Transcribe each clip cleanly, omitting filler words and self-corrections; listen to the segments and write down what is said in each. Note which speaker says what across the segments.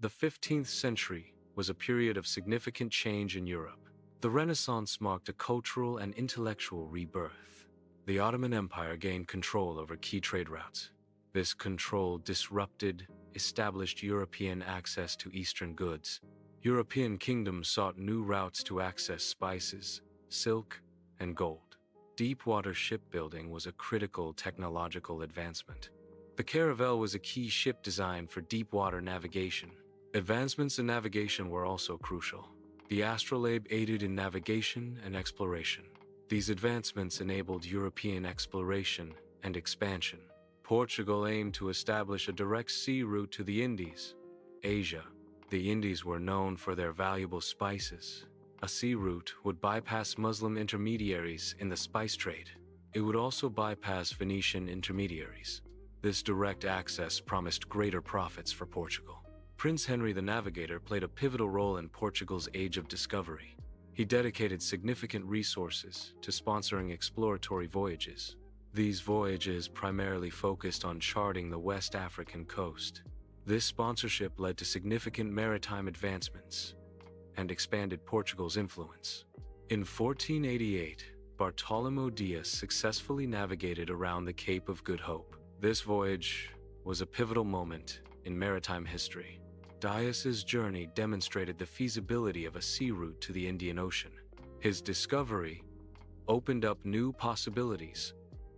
Speaker 1: The 15th century was a period of significant change in Europe. The Renaissance marked a cultural and intellectual rebirth. The Ottoman Empire gained control over key trade routes. This control disrupted established European access to Eastern goods. European kingdoms sought new routes to access spices, silk, and gold. Deep-water shipbuilding was a critical technological advancement. The caravel was a key ship designed for deep-water navigation. Advancements in navigation were also crucial. The astrolabe aided in navigation and exploration. These advancements enabled European exploration and expansion. Portugal aimed to establish a direct sea route to the Indies, Asia. The Indies were known for their valuable spices. A sea route would bypass Muslim intermediaries in the spice trade. It would also bypass Venetian intermediaries. This direct access promised greater profits for Portugal. Prince Henry the Navigator played a pivotal role in Portugal's Age of Discovery. He dedicated significant resources to sponsoring exploratory voyages. These voyages primarily focused on charting the West African coast. This sponsorship led to significant maritime advancements and expanded Portugal's influence. In 1488, Bartolomeu Dias successfully navigated around the Cape of Good Hope. This voyage was a pivotal moment in maritime history. Dias's journey demonstrated the feasibility of a sea route to the Indian Ocean. His discovery opened up new possibilities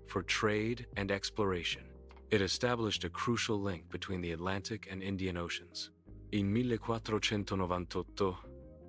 Speaker 1: for trade and exploration. It established a crucial link between the Atlantic and Indian Oceans. In 1498,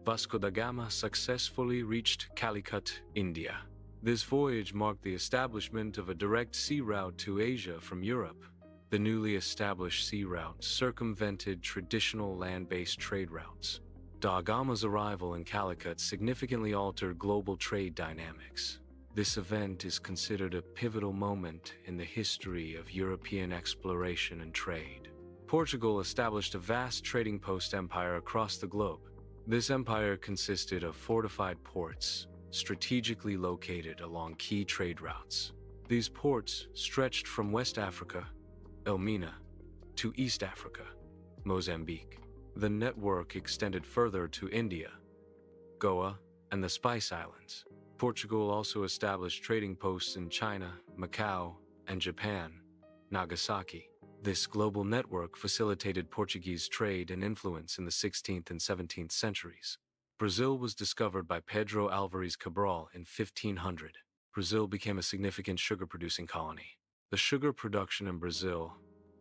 Speaker 1: Vasco da Gama successfully reached Calicut, India. This voyage marked the establishment of a direct sea route to Asia from Europe. The newly established sea route circumvented traditional land-based trade routes. Da Gama's arrival in Calicut significantly altered global trade dynamics. This event is considered a pivotal moment in the history of European exploration and trade. Portugal established a vast trading post empire across the globe. This empire consisted of fortified ports, strategically located along key trade routes. These ports stretched from West Africa, Elmina, to East Africa, Mozambique. The network extended further to India, Goa, and the Spice Islands. Portugal also established trading posts in China, Macau, and Japan, Nagasaki. This global network facilitated Portuguese trade and influence in the 16th and 17th centuries. Brazil was discovered by Pedro Álvares Cabral in 1500. Brazil became a significant sugar-producing colony. The sugar production in Brazil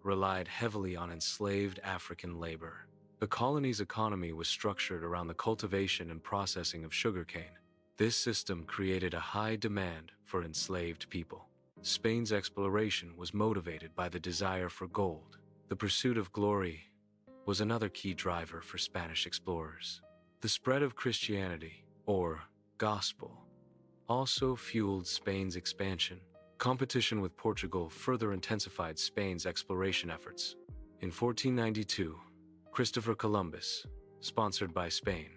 Speaker 1: relied heavily on enslaved African labor. The colony's economy was structured around the cultivation and processing of sugarcane. This system created a high demand for enslaved people. Spain's exploration was motivated by the desire for gold. The pursuit of glory was another key driver for Spanish explorers. The spread of Christianity, or gospel, also fueled Spain's expansion. Competition with Portugal further intensified Spain's exploration efforts. In 1492, Christopher Columbus, sponsored by Spain,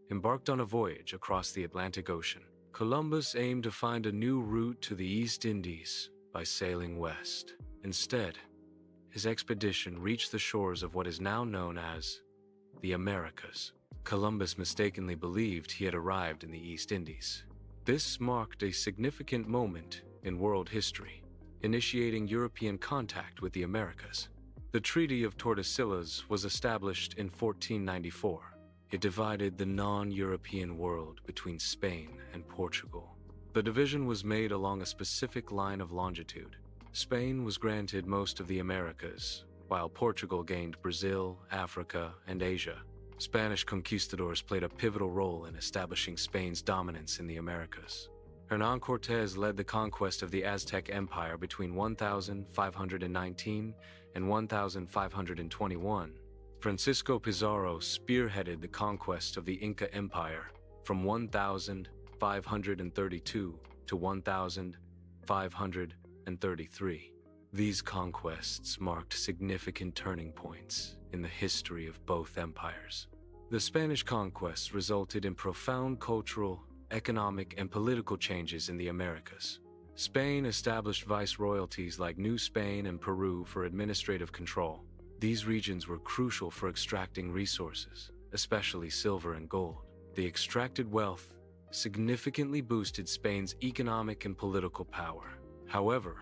Speaker 1: embarked on a voyage across the Atlantic Ocean. Columbus aimed to find a new route to the East Indies by sailing west. Instead, his expedition reached the shores of what is now known as the Americas. Columbus mistakenly believed he had arrived in the East Indies. This marked a significant moment in world history, initiating European contact with the Americas. The Treaty of Tordesillas was established in 1494. It divided the non-European world between Spain and Portugal. The division was made along a specific line of longitude. Spain was granted most of the Americas, while Portugal gained Brazil, Africa, and Asia. Spanish conquistadors played a pivotal role in establishing Spain's dominance in the Americas. Hernán Cortés led the conquest of the Aztec Empire between 1519 and 1521. Francisco Pizarro spearheaded the conquest of the Inca Empire from 1532 to 1533. These conquests marked significant turning points in the history of both empires. The Spanish conquests resulted in profound cultural, economic, and political changes in the Americas. Spain established viceroyalties like New Spain and Peru for administrative control. These regions were crucial for extracting resources, especially silver and gold. The extracted wealth significantly boosted Spain's economic and political power. However,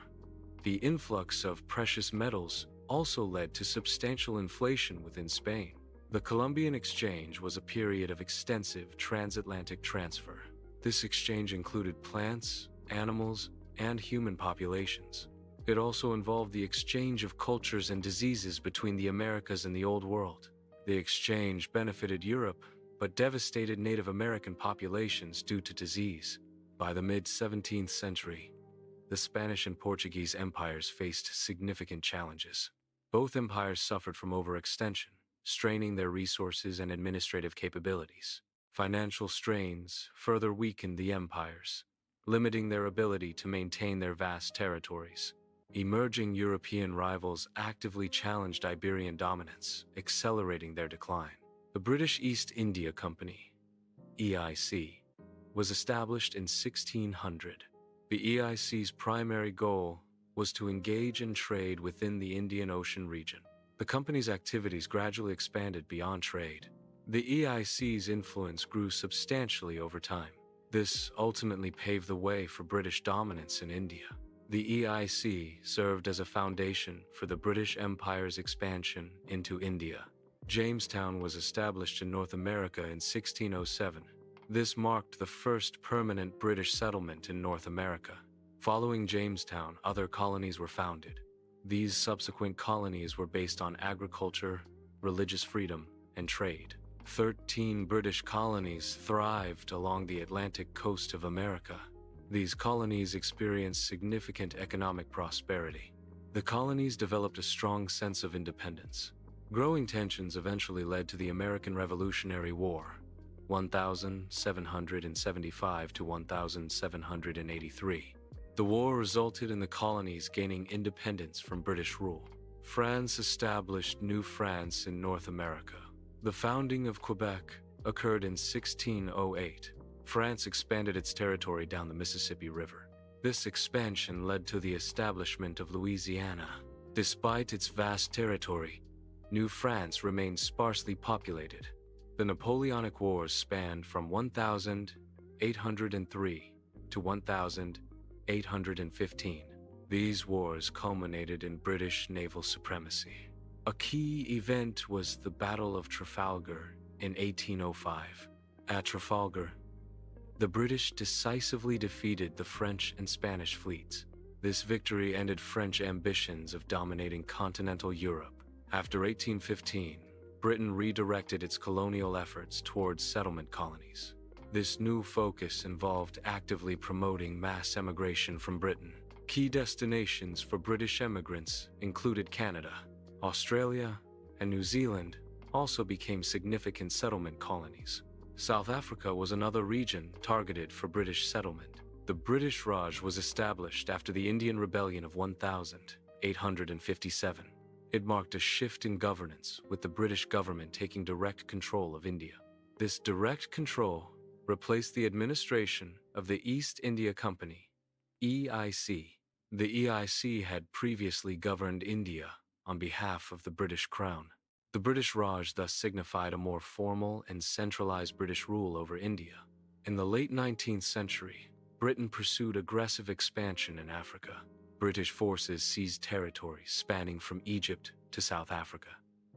Speaker 1: the influx of precious metals also led to substantial inflation within Spain. The Columbian Exchange was a period of extensive transatlantic transfer. This exchange included plants, animals, and human populations. It also involved the exchange of cultures and diseases between the Americas and the Old World. The exchange benefited Europe, but devastated Native American populations due to disease. By the mid-17th century, the Spanish and Portuguese empires faced significant challenges. Both empires suffered from overextension, straining their resources and administrative capabilities. Financial strains further weakened the empires, limiting their ability to maintain their vast territories. Emerging European rivals actively challenged Iberian dominance, accelerating their decline. The British East India Company, EIC, was established in 1600. The EIC's primary goal was to engage in trade within the Indian Ocean region. The company's activities gradually expanded beyond trade. The EIC's influence grew substantially over time. This ultimately paved the way for British dominance in India. The EIC served as a foundation for the British Empire's expansion into India. Jamestown was established in North America in 1607. This marked the first permanent British settlement in North America. Following Jamestown, other colonies were founded. These subsequent colonies were based on agriculture, religious freedom, and trade. 13 British colonies thrived along the Atlantic coast of America. These colonies experienced significant economic prosperity. The colonies developed a strong sense of independence. Growing tensions eventually led to the American Revolutionary War, 1775 to 1783. The war resulted in the colonies gaining independence from British rule. France established New France in North America. The founding of Quebec occurred in 1608. France expanded its territory down the Mississippi River. This expansion led to the establishment of Louisiana. Despite its vast territory, New France remained sparsely populated. The Napoleonic Wars spanned from 1803 to 1815. These wars culminated in British naval supremacy. A key event was the Battle of Trafalgar in 1805. At Trafalgar, the British decisively defeated the French and Spanish fleets. This victory ended French ambitions of dominating continental Europe. After 1815, Britain redirected its colonial efforts towards settlement colonies. This new focus involved actively promoting mass emigration from Britain. Key destinations for British emigrants included Canada, Australia, and New Zealand also became significant settlement colonies. South Africa was another region targeted for British settlement. The British Raj was established after the Indian Rebellion of 1857. It marked a shift in governance, with the British government taking direct control of India. This direct control replaced the administration of the East India Company, EIC. The EIC had previously governed India on behalf of the British Crown. The British Raj thus signified a more formal and centralized British rule over India. In the late 19th century, Britain pursued aggressive expansion in Africa. British forces seized territories spanning from Egypt to South Africa.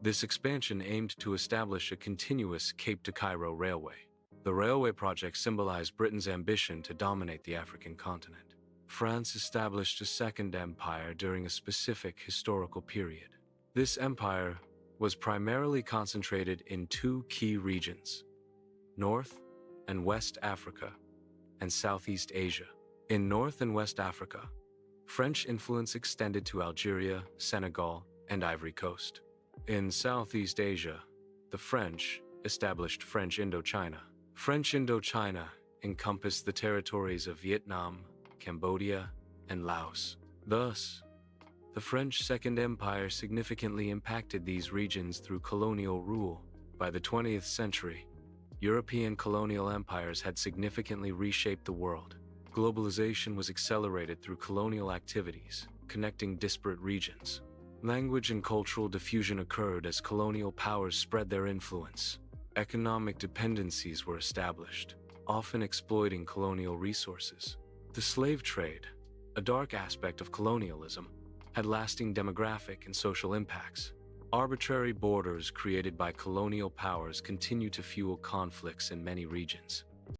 Speaker 1: This expansion aimed to establish a continuous Cape to Cairo railway. The railway project symbolized Britain's ambition to dominate the African continent. France established a second empire during a specific historical period. This empire was primarily concentrated in two key regions, North and West Africa and Southeast Asia. In North and West Africa, French influence extended to Algeria, Senegal, and Ivory Coast. In Southeast Asia, the French established French Indochina. French Indochina encompassed the territories of Vietnam, Cambodia, and Laos. Thus, the French Second Empire significantly impacted these regions through colonial rule. By the 20th century, European colonial empires had significantly reshaped the world. Globalization was accelerated through colonial activities, connecting disparate regions. Language and cultural diffusion occurred as colonial powers spread their influence. Economic dependencies were established, often exploiting colonial resources. The slave trade, a dark aspect of colonialism, had lasting demographic and social impacts. Arbitrary borders created by colonial powers continue to fuel conflicts in many regions.